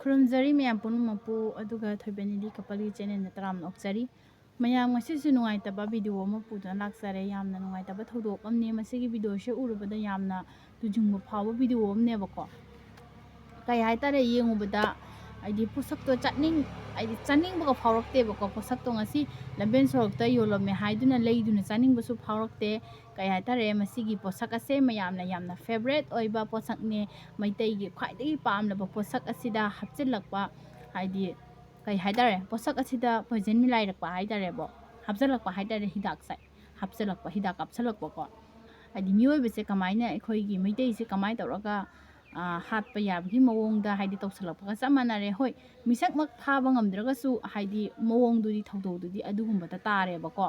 खुरमजरी ma'am पुनमपु अदुगा थोइबेनिदी कपली चैनल तराम नोक्चरी ma'am ngasisu nungaitaba video ama puda laksare yamna nungaitaba thodok amne masigi video she urubada yamna tujungba phawa video amne bako kai haitare yengubada aidi posak to chatning aidi chaning bako phawrakte bako posak to ngasi lamben sorokta yolome haiduna leiduna chaning basu phawrakte kai haitare masigi posak ase mayamna yamna favorite oiba posak ne maitai gi khwaidagi pamlaba posak asida hapchilakpa haidi kai haidare posak asida poison milai rakpa haidare bo hapjalakpa haidare hidak sai hapjalakpa hidak apchalakpa ko haidi mioi bese kamaina ekhoi gi maitai se kamai tawraga hatpa yabgi mawongda haidi tawsalakpa samanare hoi misak mak phaba ngamdraga su haidi mawong dudi thawdo dudi adugumba ta tare bako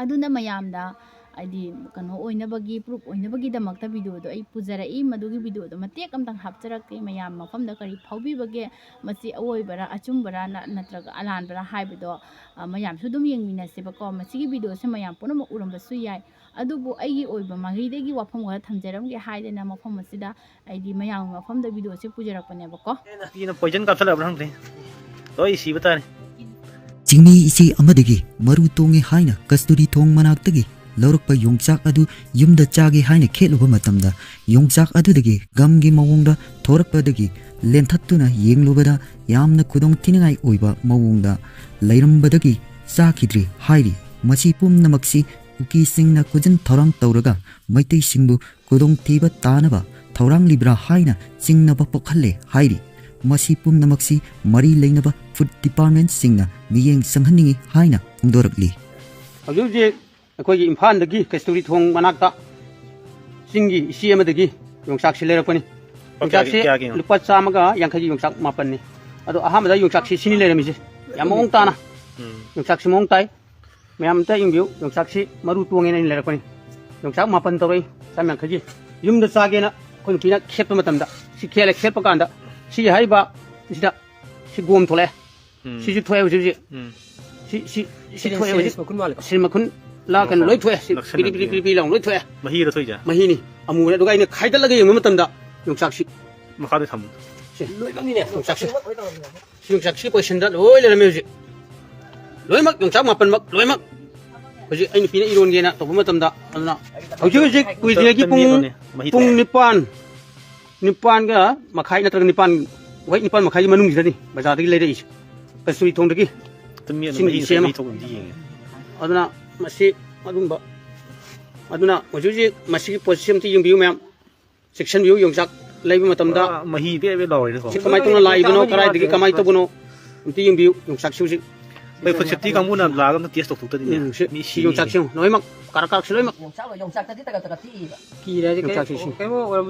aduna mayamda aidi kano oinabagi proof oinabagi damakta video do ai pujara I madugi video do matek amtang hapcharak mayam mafamda kari phawbi bage masi awoi bara achum bara natraga alan bara haibido mayam sudum yengmina se bako masi video se mayam puno ma uramba su yai adubu ai oiba magidegi wafam ga thamjaram ge haidena mafam masida aidi mayam mafamda video se pujarak pane bako ina poison kapsala brangre toi si batane Jingmi isi amadagi maru tonge haina kasturi thong manaktagi Lorokpa yongchak adu yumda chagi haina kheluba matamda yongchak adudagi gamgi mawongda thorakpadagi lenthattuna yenglubada yamna khudong thiningai oiba mawongda leirambadagi chakidri hairi masi pumnamaksi kuki singna khujin thaourang tawraga maitai singbu khudong thiba tanaba thaourang libra haina singnaba pokhalle hairi masi pumnamaksi mari leinaba food department singna miyeng sanghaningi haina phongdorakli अखोई इम्फाल दगी कस्तूरी थोंग मनाक्ता सिंगी इसी अमदगी योंगचाक से लेरपनी योंगचाक से लुपा चामगा यांखगी योंगचाक मापननी अदो अहामदा योंगचाक से सिनी लेरमिसे याम मोंग ताना योंगचाक से मोंग ताई मैम ता इंबिउ योंगचाक से मरु टोंगे ने लेरपनी योंगचाक मापन तोरई साम यांखगी युमदा चागेना कोन पिना खेप मतमदा सि खेले खेप कांदा सि हाइबा सिदा सि गोम थोले सि सि थोय सि सि सि थोय सि मखुन ला kan loi thwe pi long loi thwe mahi ra thoi ja mahi ni amu na dugai ne khaida laga yeng matam da yongchak si makha de tham loi bang ni ne yongchak si position da loi le music loi mak yongchak mapan mak loi mak hoji ai ni pina iron ge na to matam da na hoji kui je gi pung nipan ga makhai na tra nipan wai nipan makhai manung ji ni bazar gi le dei kasui thong da gi tummi na mahi thong di yeng aduna masi adumba aduna hoji masi position ti yung view ma'am section view yongchak laiba matamda mahi be loi ko kamai tong lai bano karai digi kamai to bono ti yung view yongchak su bai food safety kamu na la ga test to ni mi si yongchak su noi mak karak loi mak yongchak ta ta ti ki ra yongchak su ke mo wala mo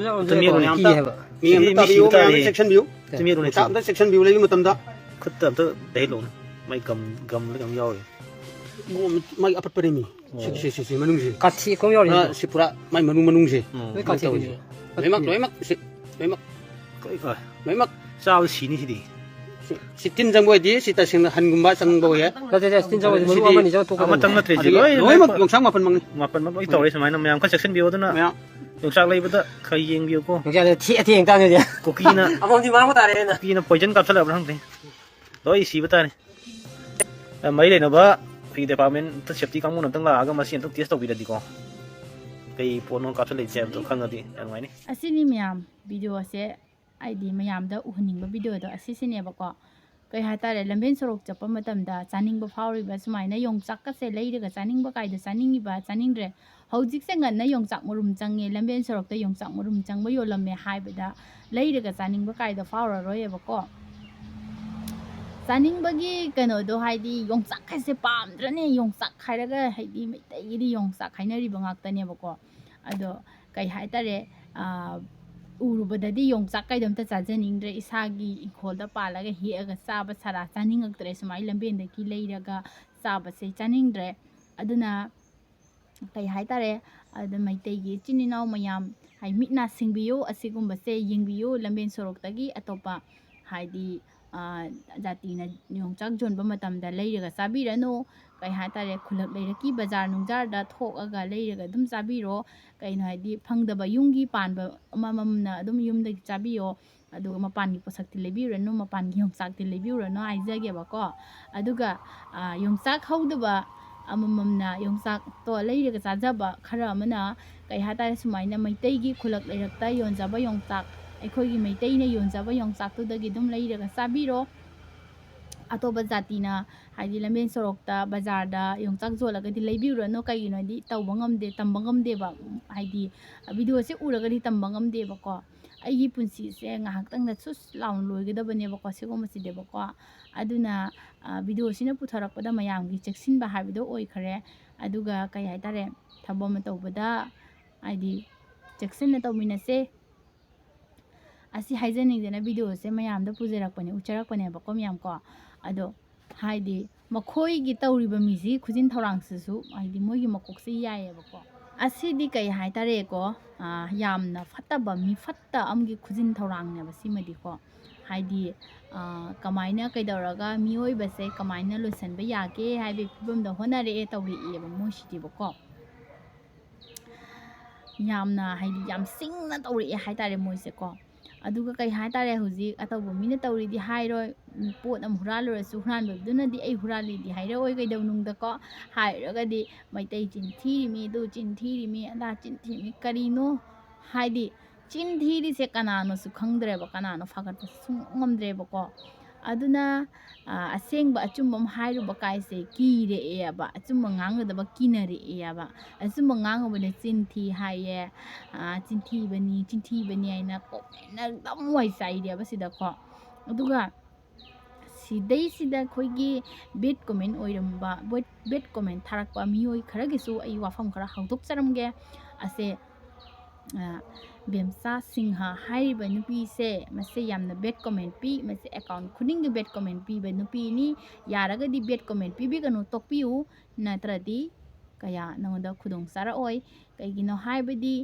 ki heba mi ta view section view tumi ro ne ta section view laiba matamda khut ta ta dai lo mai gam le gam yaw mai apat paremi si manung si kathi ko yor si pura mai manung si kathi loi mak si loi mak kai loi mak sao si ni si di si tin jang boy di si ta sing han gumba sang boy ya ka ja tin jaw mo ma ni jaw to ama tang na tre ji loi mak yongchak mapan mang mapan mak i tawre samai na mayam ka section bio na yongchak lai bada khai yeng bio ko ja thi eng tang ja kuki na among di ma mo ta re na kuki na poison kapsala brang de loi si bata ne mai le na ba pi department ta safety kamu na tang la aga machine to test to bi di ko kai pono kapsala le jam to khang adi anwai ni asini myam video se id mayam da uhningba video do asisine bako kai hatare lamben sorok chapa matamda chaningba phawriba sumaina yongchak ka se leiraga chaningba kaida chaningiba chaningre hojik se nganna yongchak murum change lamben sorok ta yongchak murum changba yolamme haibada leiraga chaningba kaida phawra roye bako चानिंगबगी कनो दो हाइदी योंगचाक खाइसे पामद्रने योंगचाक खाइरगा हाइदी मैतैगिरी योंगचाक खाइनरिबा ngakतने बको अदो कै हाइतारे उरुबददी योंगचाक काइदमता चाजनिंग्रे इसागी इखोलदा पालागा हेगा चाबा सारा चानिंगक्तरे सुमाइ लंबेंदकी लेइरगा चाबसे चानिंग्रे अदुना कै हाइतारे अद मैतैगी चिनिनाव मयाम high मिटना सिंगबियो असिगुम्बसे यिंगबियो लंबेन सोरोक्तगी अतोपा हाइदी जाति ना योंगचाक जोनबा मतमदा लेइरगा चाबिरनो कै हातारे खुलक लेइरकी बाजार नुंजारदा थोकगा लेइरगा दुम चाबिरो कैनो हाइदी फंगदबा युंगी पानबा अमममना दुम युमदगी चाबियो ꯑꯗꯨꯒ ꯃꯄꯥꯟꯒꯤ ꯄꯣꯠꯁꯛꯇꯤ ꯂꯩꯕꯤꯔꯨꯔꯅꯨ ꯃꯄꯥꯟꯒꯤ ꯌꯣꯡꯆꯥꯛꯇꯤ ꯂꯩꯕꯤꯔꯨꯔꯅꯨ ꯍꯥꯏꯖꯒꯦꯕꯀꯣ ꯑꯗꯨꯒ ꯌꯣꯡꯆꯥꯛ ꯍꯧꯗꯕ ꯑꯃꯃꯝꯅ ꯌꯣꯡꯆꯥꯛꯇꯣ ꯂꯩꯔꯒ ꯆꯥꯖꯕ ꯈꯔ ꯑꯃꯅ ꯀꯩ ꯍꯥꯏꯇꯥꯔꯦ ꯁꯨꯃꯥꯏꯅ ꯃꯩꯇꯩꯒꯤ ꯈꯨꯜꯂꯛ ꯂꯩꯔꯛꯇ ꯌꯣꯟꯖꯕ ꯌꯣꯡꯆꯥꯛ ꯑꯩꯈꯣꯏꯒꯤ ꯃꯩꯇꯩꯅ ꯌꯣꯟꯖꯕ ꯌꯣꯡꯆꯥꯛꯇꯨꯗꯒꯤ ꯑꯗꯨꯝ ꯂꯩꯔꯒ ꯆꯥꯕꯤꯔꯣ ꯑꯇꯣꯞꯄ ꯖꯥꯇꯤꯅ ꯍꯥꯏꯗꯤ ꯂꯝꯕꯦꯟ ꯁꯣꯔꯣꯛꯇ ꯕꯖꯥꯔꯗ ꯌꯣꯡꯆꯥꯛ ꯌꯣꯜꯂꯒꯗꯤ ꯂꯩꯕꯤꯔꯨꯔꯅꯨ ꯀꯩꯒꯤꯅꯣꯗꯤ ꯇꯧꯕ ꯉꯝꯗꯦ ꯇꯝꯕ ꯉꯝꯗꯦꯕ ꯍꯥꯏꯗꯤ ꯚꯤꯗꯤꯑꯣꯁꯦ ꯎꯔꯒꯗꯤ ꯇꯝꯕ ꯉꯝꯗꯦꯕꯀꯣ ꯑꯩꯒꯤ ꯄꯨꯟꯁꯤꯁꯦ ꯉꯥꯏꯍꯥꯛꯇꯪꯗ ꯁꯨꯁ ꯂꯥꯎꯅ ꯂꯣꯏꯒꯗꯕꯅꯦꯕꯀꯣ ꯁꯤꯒꯨꯝꯕꯁꯤꯗꯤꯕꯀꯣ ꯑꯗꯨꯅ ꯚꯤꯗꯤꯑꯣꯁꯤꯅ ꯄꯨꯊꯔꯛꯄꯗ ꯃꯌꯥꯝꯒꯤ ꯆꯦꯛꯁꯤꯟꯕ ꯍꯥꯏꯕꯗꯣ ꯑꯣꯏꯈꯔꯦ ꯑꯗꯨꯒ ꯀꯩ ꯍꯥꯏꯇꯥꯔꯦ ꯊꯕꯛ ꯑꯃ ꯇꯧꯕꯗ ꯍꯥꯏꯗꯤ ꯆꯦꯛꯁꯤꯟꯅ ꯇꯧꯃꯤꯟꯅꯁꯦ ꯑꯁꯤ ꯍꯥꯏꯖꯅꯤꯡꯗꯅ ꯚꯤꯗꯤꯑꯣꯁꯦ ꯃꯌꯥꯝꯗ ꯄꯨꯖꯔꯛꯄꯅꯦ ꯎꯠꯆꯔꯛꯄꯅꯦꯕꯀꯣ ꯃꯌꯥꯝꯀꯣ ꯑꯗꯣ ꯍꯥꯏꯗꯤ ꯃꯈꯣꯏꯒꯤ ꯇꯧꯔꯤꯕ ꯃꯤꯁꯤ ꯈꯨꯖꯤꯟ ꯊꯧꯔꯥꯡꯁꯤꯁꯨ ꯍꯥꯏꯗꯤ ꯃꯣꯏꯒꯤ ꯃꯀꯣꯛꯁꯦ ꯌꯥꯏꯌꯦꯕꯀꯣ ꯑꯁꯤꯗꯤ ꯀꯩ ꯍꯥꯏꯇꯥꯔꯦꯀꯣ ꯌꯥꯝꯅ ꯐꯠꯇꯕ ꯃꯤ ꯐꯠꯇ ꯑꯃꯒꯤ ꯈꯨꯖꯤꯟ ꯊꯧꯔꯥꯡꯅꯦꯕ ꯁꯤꯃꯗꯤꯀꯣ ꯍꯥꯏꯗꯤ ꯀꯃꯥꯏꯅ ꯀꯩꯗꯧꯔꯒ ꯃꯤꯑꯣꯏꯕꯁꯦ ꯀꯃꯥꯏꯅ ꯂꯣꯏꯁꯤꯟꯕ ꯌꯥꯒꯦ ꯍꯥꯏꯕꯒꯤ ꯐꯤꯕꯝꯗ ꯍꯣꯠꯅꯔꯛꯑꯦ ꯇꯧꯔꯛꯑꯦꯕ ꯃꯣꯏꯁꯤꯗꯤꯕꯀꯣ ꯌꯥꯝꯅ ꯍꯥꯏꯗꯤ ꯌꯥꯝ ꯁꯤꯡꯅ ꯇꯧꯔꯛꯑꯦ ꯍꯥꯏꯇꯥꯔꯦ ꯃꯣꯏꯁꯦꯀꯣ ꯑꯗꯨꯒ ꯀꯩ ꯍꯥꯏꯇꯥꯔꯦ ꯍꯧꯖꯤꯛ ꯑꯇꯧꯕ ꯃꯤꯅ ꯇꯧꯔꯤꯗꯤ ꯍꯥꯏꯔꯣꯏ ꯄꯣꯠ ꯑꯃ ꯍꯨꯔꯥꯜꯂꯨꯔꯁꯨ ꯍꯨꯔꯥꯟꯕꯗꯨꯅꯗꯤ ꯑꯩ ꯍꯨꯔꯥꯜꯂꯤꯗꯤ ꯍꯥꯏꯔꯛꯑꯣꯏ ꯀꯩꯗꯧꯅꯨꯡꯗꯀꯣ ꯍꯥꯏꯔꯒꯗꯤ ꯃꯩꯇꯩ ꯆꯤꯟꯊꯤꯔꯤꯃꯤ ꯑꯗꯨ ꯆꯤꯟꯊꯤꯔꯤꯃꯤ ꯑꯗꯥ ꯆꯤꯟꯊꯤꯔꯤꯃꯤ ꯀꯔꯤꯅꯣ ꯍꯥꯏꯗꯤ ꯆꯤꯟꯊꯤꯔꯤꯁꯦ ꯀꯅꯥꯅꯣꯁꯨ ꯈꯪꯗ꯭ꯔꯦꯕ ꯀꯅꯥꯅꯣ ꯐꯥꯒꯠꯄꯁꯨ ꯁꯨꯡꯉꯝ ꯉꯝꯗ꯭ꯔꯦꯕꯀꯣ ꯑꯗꯨꯅ ꯑꯁꯦꯡꯕ ꯑꯆꯨꯝꯕ ꯑꯃ ꯍꯥꯏꯔꯨꯕ ꯀꯥꯏꯁꯦ ꯀꯤꯔꯛꯑꯦꯕ ꯑꯆꯨꯝꯕ ꯉꯥꯡꯒꯗꯕ ꯀꯤꯅꯔꯛꯑꯦꯕ ꯑꯆꯨꯝꯕ ꯉꯥꯡꯉꯨꯕꯅ ꯆꯤꯟꯊꯤ ꯍꯥꯏꯌꯦ ꯆꯤꯟꯊꯤꯕꯅꯤ ꯍꯥꯏꯅ ꯀꯣꯃꯦꯟꯅ ꯑꯗꯨꯝ ꯋꯥꯏ ꯆꯥꯏꯔꯦꯕ ꯁꯤꯗꯀꯣ ꯑꯗꯨꯒ ꯁꯤꯗꯩꯁꯤꯗ ꯑꯩꯈꯣꯏꯒꯤ ꯕꯦꯠ ꯀꯣꯃꯦꯟ ꯑꯣꯏꯔꯝꯕ ꯕꯦꯠ ꯀꯣꯃꯦꯟ ꯊꯥꯔꯛꯄ ꯃꯤꯑꯣꯏ ꯈꯔꯒꯤꯁꯨ ꯑꯩ ꯋꯥꯐꯝ ꯈꯔ ꯍꯧꯗꯣꯛꯆꯔꯝꯒꯦ ꯑꯁꯦ ꯕꯦꯝꯆꯥ ꯁꯤꯡꯍ ꯍꯥꯏꯔꯤꯕ ꯅꯨꯄꯤꯁꯦ ꯃꯁꯤ ꯌꯥꯝꯅ ꯕꯦꯠ ꯀꯣꯃꯦꯟ ꯄꯤ ꯃꯁꯤ ꯑꯦꯀꯥꯎꯟ ꯈꯨꯗꯤꯡꯒꯤ ꯕꯦꯠ ꯀꯣꯃꯦꯟ ꯄꯤꯕ ꯅꯨꯄꯤꯅꯤ ꯌꯥꯔꯒꯗꯤ ꯕꯦꯠ ꯀꯣꯃꯦꯟ ꯄꯤꯕꯤꯒꯅꯨ ꯇꯣꯛꯄꯤꯌꯨ ꯅꯠꯇ꯭ꯔꯗꯤ ꯀꯌꯥ ꯅꯉꯣꯟꯗ ꯈꯨꯗꯣꯡ ꯆꯥꯔꯛꯑꯣꯏ ꯀꯩꯒꯤꯅꯣ ꯍꯥꯏꯕꯗꯤ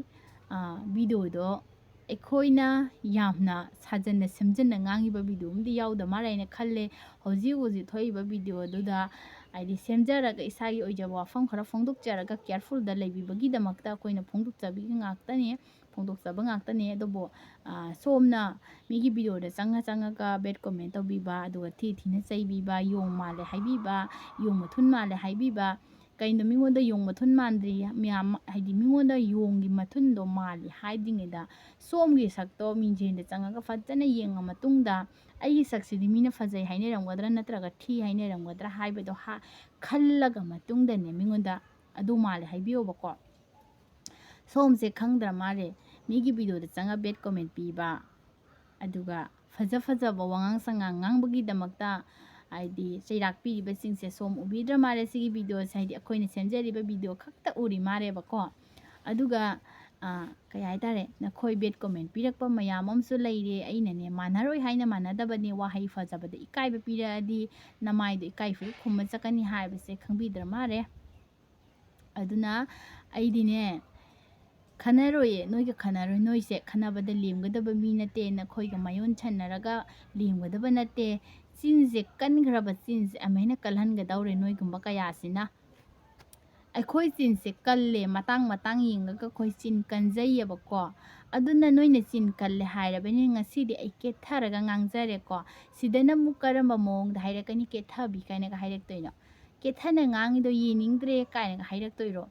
ꯚꯤꯗꯤꯑꯣꯗꯣ ꯑꯩꯈꯣꯏꯅ ꯌꯥꯝꯅ ꯁꯥꯖꯟꯅ ꯁꯦꯝꯖꯟꯅ ꯉꯥꯡꯉꯤꯕ ꯚꯤꯗꯤꯑꯣ ꯑꯃꯗꯤ ꯌꯥꯎꯗ ꯃꯥꯜꯂꯦ ꯍꯥꯏꯅ ꯈꯜꯂꯦ ꯍꯧꯖꯤꯛ ꯊꯣꯛꯏꯕ ꯚꯤꯗꯤꯑꯣꯗꯨꯗ ꯍꯥꯏꯗꯤ ꯁꯦꯝꯖꯔꯒ ꯏꯁꯥꯒꯤ ꯑꯣꯏꯖꯕ ꯋꯥꯐꯝ ꯈꯔ ꯐꯣꯡꯗꯣꯛꯆꯔꯒ ꯀꯦꯌꯔꯐꯨꯜꯗ ꯂꯩꯕꯤꯕꯒꯤꯗꯃꯛꯇ ꯑꯩꯈꯣꯏꯅ ꯐꯣꯡꯗꯣꯛꯆꯕ ꯉꯥꯛꯇꯅꯤ ꯑꯗꯨꯕꯨ ꯁꯣꯝꯅ ꯃꯤꯒꯤ ꯚꯤꯗꯤꯑꯣꯗ ꯆꯪꯉꯒ ꯕꯦꯠ ꯀꯣꯃꯦꯟ ꯇꯧꯕꯤꯕ ꯑꯗꯨꯒ ꯊꯤꯅ ꯆꯩꯕꯤꯕ ꯌꯣꯡ ꯃꯥꯜꯂꯦ ꯍꯥꯏꯕꯤꯕ ꯌꯣꯡ ꯃꯊꯨꯟ ꯃꯥꯜꯂꯦ ꯍꯥꯏꯕꯤꯕ ꯀꯩꯅꯣ ꯃꯤꯉꯣꯟꯗ ꯌꯣꯡ ꯃꯊꯨꯟ ꯃꯥꯟꯗ꯭ꯔꯤ ꯃꯌꯥꯝ ꯍꯥꯏꯗꯤ ꯃꯤꯉꯣꯟꯗ ꯌꯣꯡꯒꯤ ꯃꯊꯨꯟꯗꯣ ꯃꯥꯜꯂꯤ ꯍꯥꯏꯗ꯭ꯔꯤꯉꯩꯗ ꯁꯣꯝꯒꯤ ꯁꯛꯇꯣ ꯃꯤꯡꯖꯦꯜꯗ ꯆꯪꯉꯒ ꯐꯖꯅ ꯌꯦꯡꯉ ꯃꯇꯨꯡꯗ ꯑꯩꯒꯤ ꯁꯛꯁꯤꯗꯤ ꯃꯤꯅ ꯐꯖꯩ ꯍꯥꯏꯅꯔꯝꯒꯗ꯭ꯔꯥ ꯅꯠꯇ꯭ꯔꯒ ꯊꯤ ꯍꯥꯏꯅꯔꯝꯒꯗ꯭ꯔꯥ ꯍꯥꯏꯕꯗꯣ ꯈꯜꯂꯒ ꯃꯇꯨꯡꯗꯅꯦ ꯃꯤꯉꯣꯟꯗ ꯑꯗꯨ ꯃꯥꯜꯂꯦ ꯍꯥꯏꯕꯤꯌꯣꯕꯀꯣ ꯁꯣꯝꯁꯦ ꯈꯪꯗ꯭ꯔ ꯃꯥꯜꯂꯦ ꯃꯤꯒꯤ ꯚꯤꯗꯤꯑꯣꯗ ꯆꯪꯉ ꯕꯦꯠ ꯀꯣꯃꯦꯟ ꯄꯤꯕ ꯑꯗꯨꯒ ꯐꯖꯕ ꯋꯥꯉꯥꯡ ꯁꯉꯥꯡ ꯉꯥꯡꯕꯒꯤꯗꯃꯛꯇ ꯍꯥꯏꯗꯤ ꯆꯩꯔꯥꯛ ꯄꯤꯔꯤꯕꯁꯤꯡꯁꯦ ꯁꯣꯝ ꯎꯕꯤꯗ꯭ꯔ ꯃꯥꯜꯂꯦ ꯁꯤꯒꯤ ꯚꯤꯗꯤꯑꯣꯁꯦ ꯍꯥꯏꯗꯤ ꯑꯩꯈꯣꯏꯅ ꯁꯦꯝꯖꯔꯤꯕ ꯚꯤꯗꯤꯑꯣ ꯈꯛꯇ ꯎꯔꯤ ꯃꯥꯜꯂꯦꯕꯀꯣ ꯑꯗꯨꯒ ꯀꯩ ꯍꯥꯏꯇꯥꯔꯦ ꯅꯈꯣꯏ ꯕꯦꯠ ꯀꯣꯃꯦꯟ ꯄꯤꯔꯛꯄ ꯃꯌꯥꯝ ꯑꯃꯁꯨ ꯂꯩꯔꯦ ꯑꯩꯅꯅꯦ ꯃꯥꯟꯅꯔꯣꯏ ꯍꯥꯏꯅ ꯃꯥꯟꯅꯗꯕꯅꯤ ꯋꯥꯍꯩ ꯐꯖꯕꯗ ꯏꯀꯥꯏꯕ ꯄꯤꯔꯛꯑꯗꯤ ꯅꯃꯥꯏꯗꯣ ꯏꯀꯥꯏꯐꯨ ꯈꯨꯝꯃ ꯆꯠꯀꯅꯤ ꯍꯥꯏꯕꯁꯦ ꯈꯪꯕꯤꯗ꯭ꯔ ꯃꯥꯜꯂꯦ ꯑꯗꯨꯅ ꯑꯩꯗꯤꯅꯦ ꯈꯟꯅꯔꯣꯏꯌꯦ ꯅꯣꯏꯒ ꯈꯟꯅꯔꯣꯏ ꯅꯣꯏꯁꯦ ꯈꯟꯅꯕꯗ ꯂꯦꯝꯒꯗꯕ ꯃꯤ ꯅꯠꯇꯦ ꯅꯈꯣꯏꯒ ꯃꯥꯌꯣꯟ ꯁꯟꯅꯔꯒ ꯂꯦꯝꯒꯗꯕ ꯅꯠꯇꯦ ꯆꯤꯟꯁꯦ ꯀꯟꯈ꯭ꯔꯕ ꯆꯤꯟꯁꯦ ꯑꯃꯥꯏꯅ ꯀꯜꯍꯟꯒꯗꯧꯔꯦ ꯅꯣꯏꯒꯨꯝꯕ ꯀꯌꯥꯁꯤꯅ ꯑꯩꯈꯣꯏ ꯆꯤꯟꯁꯦ ꯀꯜꯂꯦ ꯃꯇꯥꯡ yengagaka ꯑꯩꯈꯣꯏ ꯆꯤꯟ ꯀꯟꯖꯩꯌꯦꯕꯀோ ꯑꯗꯨꯅ ꯅꯣꯏꯅ ꯆꯤꯟ ꯀꯜꯂꯦ ꯍꯥꯏꯔꯕꯅꯤ ꯉꯁꯤꯗꯤ ꯑꯩ ꯀꯦꯊꯔꯒ ꯉꯥꯡꯖꯔꯦꯀꯣ ꯁꯤꯗꯅ ꯑꯃꯨꯛ ꯀꯔꯝꯕ ꯃꯑꯣꯡꯗ ꯍꯥꯏꯔꯛꯀꯅꯤ ꯀꯦꯊꯕꯤ ꯀꯥꯏꯅꯒ ꯍꯥꯏꯔꯛꯇꯣꯏꯅꯣ ꯀꯦꯊꯅ ꯉꯥꯡꯉꯤꯗꯣ ꯌꯦꯡꯅꯤꯡꯗ꯭ꯔꯦ ꯀꯥꯏꯅꯒ ꯍꯥꯏꯔꯛꯇꯣꯏꯔꯣ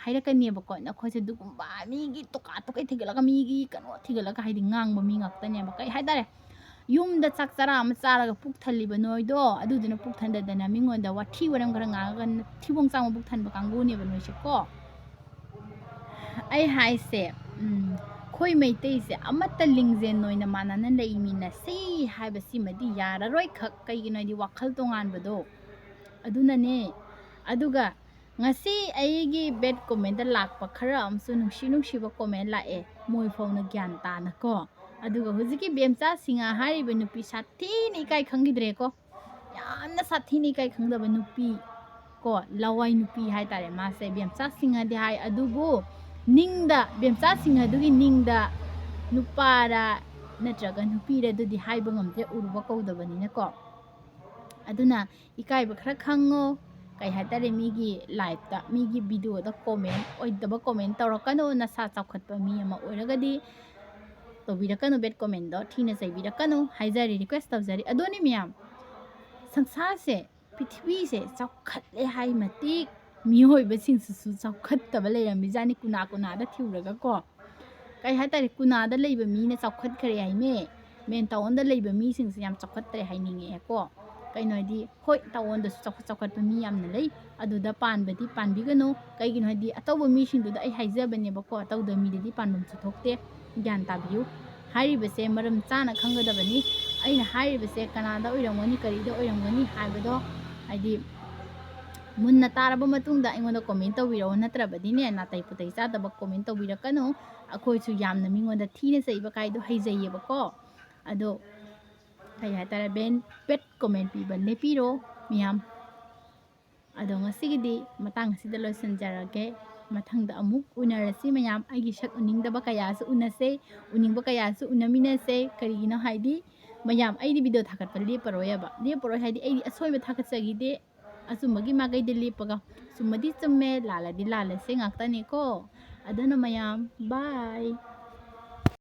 ꯍꯥꯏꯔꯛꯀꯅꯦꯕꯀꯣ ꯅꯈꯣꯏꯁꯦ ꯑꯗꯨꯒꯨꯝꯕ ꯃꯤꯒꯤ ꯇꯣꯀꯩ ꯊꯤꯒꯠꯂꯒ ꯃꯤꯒꯤ ꯀꯩꯅꯣ ꯊꯤꯒꯠꯂꯒ ꯍꯥꯏꯗꯤ ꯉꯥꯡꯕ ꯃꯤ ꯉꯥꯛꯇꯅꯦꯕ ꯀꯩ ꯍꯥꯏꯇꯥꯔꯦ ꯌꯨꯝꯗ ꯆꯥꯛ ꯆꯔꯥ ꯑꯃ ꯆꯥꯔꯒ ꯄꯨꯛ ꯊꯜꯂꯤꯕ ꯅꯣꯏꯗꯣ ꯑꯗꯨꯗꯨꯅ ꯄꯨꯛ ꯊꯟꯗꯗꯅ ꯃꯤꯉꯣꯟꯗ ꯋꯥꯊꯤ ꯋꯥꯔꯝ ꯈꯔ ꯉꯥꯡꯉꯒ ꯊꯤꯕꯣꯡ ꯆꯥꯡꯕ ꯄꯨꯛ ꯊꯟꯕ ꯀꯥꯡꯕꯨꯅꯦꯕ ꯅꯣꯏꯁꯦꯀꯣ ꯑꯩ ꯍꯥꯏꯁꯦ ꯑꯩꯈꯣꯏ ꯃꯩꯇꯩꯁꯦ ꯑꯃꯠꯇ ꯂꯤꯡꯖꯦꯜ ꯑꯣꯏꯅ ꯃꯥꯟꯅꯅ ꯂꯩꯃꯤꯟꯅꯁꯤ ꯍꯥꯏꯕꯁꯤꯃꯗꯤ ꯌꯥꯔꯔꯣꯏ ꯀꯩꯒꯤꯅꯣ ꯍꯥꯏꯗꯤ ꯋꯥꯈꯜ ꯇꯣꯉꯥꯟꯕꯗꯣ ꯑꯗꯨꯅꯅꯦ ꯑꯗꯨꯒ ngasi aigi bed comment lakpa khara amsu nungsiba comment lae moi fauna gyan tana ko aduga hujiki bemcha singa haribe nupi sathi ni kai khangidre ko yamna sathi ni kai khangdaba nupi ko lawai nupi hai tare ma se bemcha singa de hai adubu ningda bemcha singa dugi ningda nupara natraga nupira dudi haiba ngamte uruba kaudabani na ko aduna ikai ba khara khango kai hatare migi live ta migi video da comment oidaba comment tawrakano na sa chakhatpa mi ama oiragadi ꯇꯧꯕꯤꯔꯛꯀꯅꯨ ꯕꯦꯠ ꯀꯣꯃꯦꯟꯗꯣ ꯊꯤꯅ ꯆꯩꯕꯤꯔꯛꯀꯅꯨ ꯍꯥꯏꯖꯔꯤ request ꯇꯧꯖꯔꯤ ꯑꯗꯨꯅꯤ ꯃꯌꯥꯝ ꯁꯪꯁꯥꯔꯁꯦ ꯄ꯭ꯔꯤꯊꯤꯕꯤꯁꯦ ꯆꯥꯎꯈꯠꯂꯦ ꯍꯥꯏ ꯃꯇꯤꯛ ꯃꯤꯑꯣꯏꯕꯁꯤꯡꯁꯤꯁꯨ ꯆꯥꯎꯈꯠꯇꯕ ꯂꯩꯔꯝꯃꯤꯖꯥꯠꯅꯤ ꯀꯨꯅꯥꯗ ꯊꯤꯔꯨꯔꯒꯀꯣ ꯀꯩ ꯍꯥꯏꯇꯥꯔꯦ ꯀꯨꯅꯥꯗ ꯂꯩꯕ ꯃꯤꯅ ꯆꯥꯎꯈꯠꯈ꯭ꯔꯦ ꯍꯥꯏꯃꯦ ꯃꯦꯟ ꯇꯥꯎꯟꯗ ꯂꯩꯕ ꯃꯤꯁꯤꯡꯁꯦ ꯌꯥꯝ ꯆꯥꯎꯈꯠꯇ꯭ꯔꯦ ꯍꯥꯏꯅꯤꯡꯉꯛꯑꯦꯀꯣ ꯀꯩꯅꯣ ꯍꯥꯏꯗꯤ ꯍꯣꯏ ꯇꯥꯎꯟꯗꯁꯨ ꯆꯥꯎꯈꯠꯄ ꯃꯤ ꯌꯥꯝꯅ ꯂꯩ ꯑꯗꯨꯗ ꯄꯥꯟꯕꯗꯤ ꯄꯥꯟꯕꯤꯒꯅꯨ ꯀꯩꯒꯤꯅꯣ ꯍꯥꯏꯗꯤ ꯑꯇꯧꯕ ꯃꯤꯁꯤꯡꯗꯨꯗ ꯑꯩ ꯍꯥꯏꯖꯕꯅꯦꯕꯀꯣ ꯑꯇꯧꯗꯕ ꯃꯤꯗꯗꯤ ꯄꯥꯟꯐꯝꯁꯨ ꯊꯣꯛꯇꯦ ꯒ꯭ꯌꯥꯟ ꯇꯥꯕꯤꯌꯨ ꯍꯥꯏꯔꯤꯕꯁꯦ ꯃꯔꯝ ꯆꯥꯅ ꯈꯪꯒꯗꯕꯅꯤ ꯑꯩꯅ ꯍꯥꯏꯔꯤꯕꯁꯦ ꯀꯅꯥꯗ ꯑꯣꯏꯔꯝꯒꯅꯤ ꯀꯔꯤꯗ ꯑꯣꯏꯔꯝꯒꯅꯤ ꯍꯥꯏꯕꯗോ ꯍꯥꯏꯗꯤ ꯃꯨꯟꯅ ꯇꯥꯔꯕ ꯃꯇꯨꯡꯗ ꯑꯩꯉꯣꯟꯗ ꯀꯣꯃꯦꯟ ꯇꯧꯕꯤꯔꯛꯑꯣ ꯅꯠꯇ꯭ꯔꯕꯗꯤꯅꯦ ꯅꯥꯇꯩ ꯄꯨꯇꯩ ꯆꯥꯗꯕ ꯀꯣꯃꯦꯟ ꯇꯧꯕꯤꯔꯛꯀꯅꯨ ꯑꯩꯈꯣꯏꯁꯨ ꯌꯥꯝꯅ ꯃꯤꯉꯣꯟꯗ ꯊꯤꯅ ꯆꯩꯕ ꯀꯥꯏꯗꯣ ꯍꯩꯖꯩꯌꯦꯕꯀோ ꯑꯗꯣ ꯀꯩ ꯍꯥꯏꯇꯥꯔꯦ ꯕꯦꯠ ꯀꯣꯃꯦꯟ ꯄꯤꯕ ꯂꯦꯞꯄꯤꯔꯣ ꯃꯌꯥꯝ ꯑꯗꯣ ꯉꯁꯤꯒꯤꯗꯤ ꯃꯇꯥꯡ ꯑꯁꯤꯗ ꯂꯣꯏꯁꯤꯟꯖꯔꯒꯦ ꯃꯊꯪꯗ ꯑꯃꯨꯛ ꯎꯅꯔꯁꯤ ꯃꯌꯥꯝ ꯑꯩꯒꯤ ꯁꯛ ꯎꯅꯤꯡꯗꯕ ꯀꯌꯥꯁꯨ ꯎꯅꯁꯦ ꯎꯅꯤꯡꯕ ꯀꯌꯥꯁꯨ ꯎꯅꯃꯤꯟꯅꯁꯦ ꯀꯔꯤꯒꯤꯅꯣ ꯍꯥꯏꯗꯤ ꯃꯌꯥꯝ ꯑꯩꯗꯤ ꯚꯤꯗꯤꯑꯣ ꯊꯥꯒꯠꯄ ꯂꯦꯞꯄꯔꯣꯏ ꯍꯥꯏꯗꯤ ꯑꯩꯗꯤ ꯑꯁꯣꯏꯕ ꯊꯥꯒꯠꯆꯈꯤꯗꯦ ꯑꯆꯨꯝꯕꯒꯤ ꯃꯥꯏꯀꯩꯗ ꯂꯦꯞꯄꯒ ꯆꯨꯝꯃꯗꯤ ꯆꯨꯝꯃꯦ ꯂꯥꯜꯂꯗꯤ ꯂꯥꯜꯂꯁꯦ ꯉꯥꯛꯇꯅꯦꯀꯣ ꯑꯗꯨꯅ ꯃꯌꯥꯝ ꯕꯥꯏ